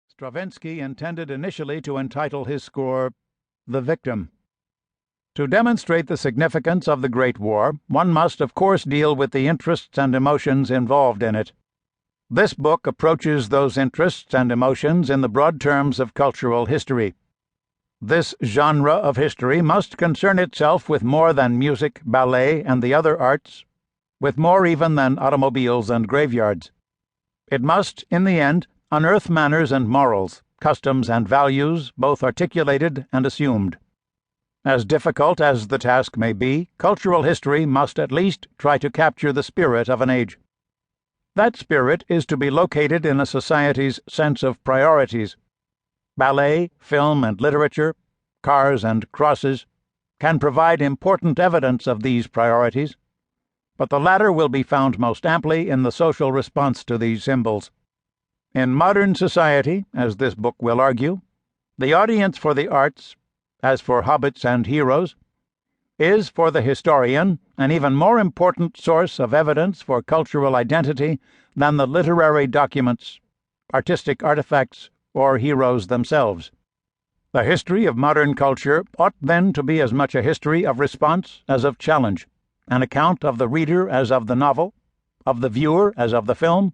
Stravinsky intended initially to entitle his score "The Victim." To demonstrate the significance of the Great War, one must, of course, deal with the interests and emotions involved in it. This book approaches those interests and emotions in the broad terms of cultural history. This genre of history must concern itself with more than music, ballet, and the other arts, with more even than automobiles and graveyards. It must, in the end, unearth manners and morals, customs and values, both articulated and assumed. As difficult as the task may be, cultural history must at least try to capture the spirit of an age. That spirit is to be located in a society's sense of priorities. Ballet, film, and literature, cars and crosses can provide important evidence of these priorities, but the latter will be found most amply in the social response to these symbols. In modern society, as this book will argue, the audience for the arts, as for hobbits and heroes, is for the historian an even more important source of evidence for cultural identity than the literary documents, artistic artifacts, or heroes themselves. The history of modern culture ought then to be as much a history of response as of challenge, an account of the reader as of the novel, of the viewer as of the film,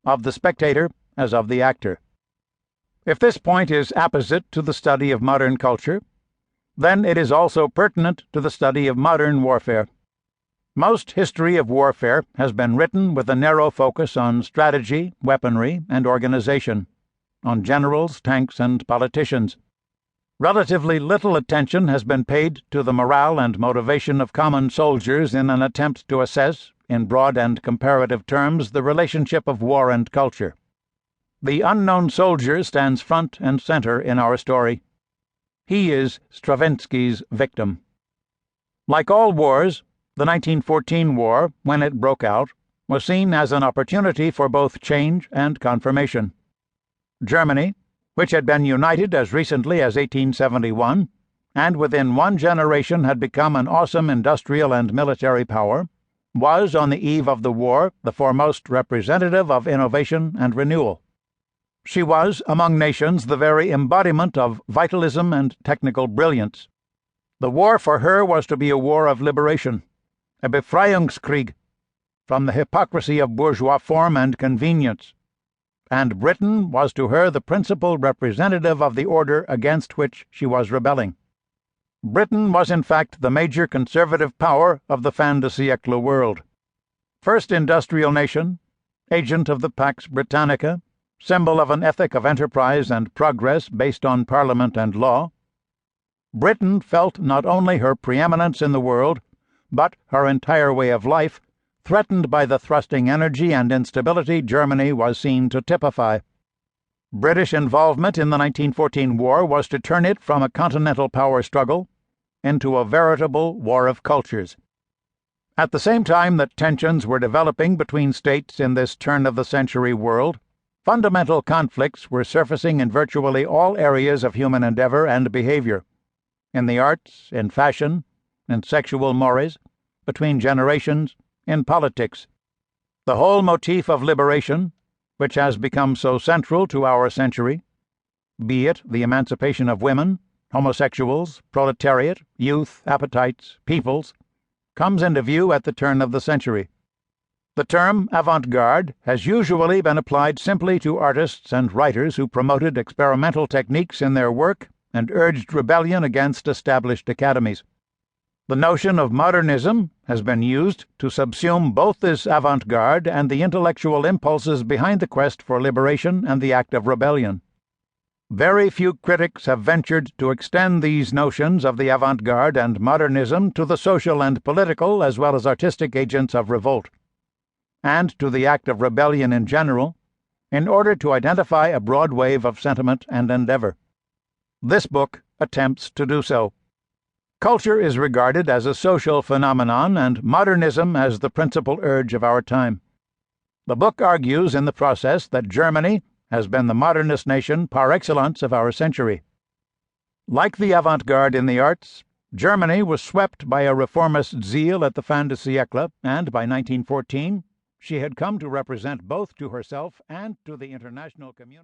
of the spectator as of the actor. If this point is apposite to the study of modern culture, then it is also pertinent to the study of modern warfare. Most history of warfare has been written with a narrow focus on strategy, weaponry, and organization, on generals, tanks, and politicians. Relatively little attention has been paid to the morale and motivation of common soldiers in an attempt to assess, in broad and comparative terms, the relationship of war and culture. The unknown soldier stands front and center in our story. He is Stravinsky's victim. Like all wars, the 1914 war, when it broke out, was seen as an opportunity for both change and confirmation. Germany, which had been united as recently as 1871, and within one generation had become an awesome industrial and military power, was, on the eve of the war, the foremost representative of innovation and renewal. She was, among nations, the very embodiment of vitalism and technical brilliance. The war for her was to be a war of liberation, a Befreiungskrieg, from the hypocrisy of bourgeois form and convenience, and Britain was to her the principal representative of the order against which she was rebelling. Britain was in fact the major conservative power of the fin de siècle world. First industrial nation, agent of the Pax Britannica, symbol of an ethic of enterprise and progress based on parliament and law, Britain felt not only her preeminence in the world, but her entire way of life, threatened by the thrusting energy and instability Germany was seen to typify. British involvement in the 1914 war was to turn it from a continental power struggle into a veritable war of cultures. At the same time that tensions were developing between states in this turn-of-the-century world, fundamental conflicts were surfacing in virtually all areas of human endeavor and behavior, in the arts, in fashion, in sexual mores, between generations, in politics. The whole motif of liberation, which has become so central to our century, be it the emancipation of women, homosexuals, proletariat, youth, appetites, peoples, comes into view at the turn of the century. The term avant-garde has usually been applied simply to artists and writers who promoted experimental techniques in their work and urged rebellion against established academies. The notion of modernism has been used to subsume both this avant-garde and the intellectual impulses behind the quest for liberation and the act of rebellion. Very few critics have ventured to extend these notions of the avant-garde and modernism to the social and political as well as artistic agents of revolt, and to the act of rebellion in general, in order to identify a broad wave of sentiment and endeavor. This book attempts to do so. Culture is regarded as a social phenomenon and modernism as the principal urge of our time. The book argues in the process that Germany has been the modernist nation par excellence of our century. Like the avant-garde in the arts, Germany was swept by a reformist zeal at the fin de siècle, and by 1914 she had come to represent both to herself and to the international community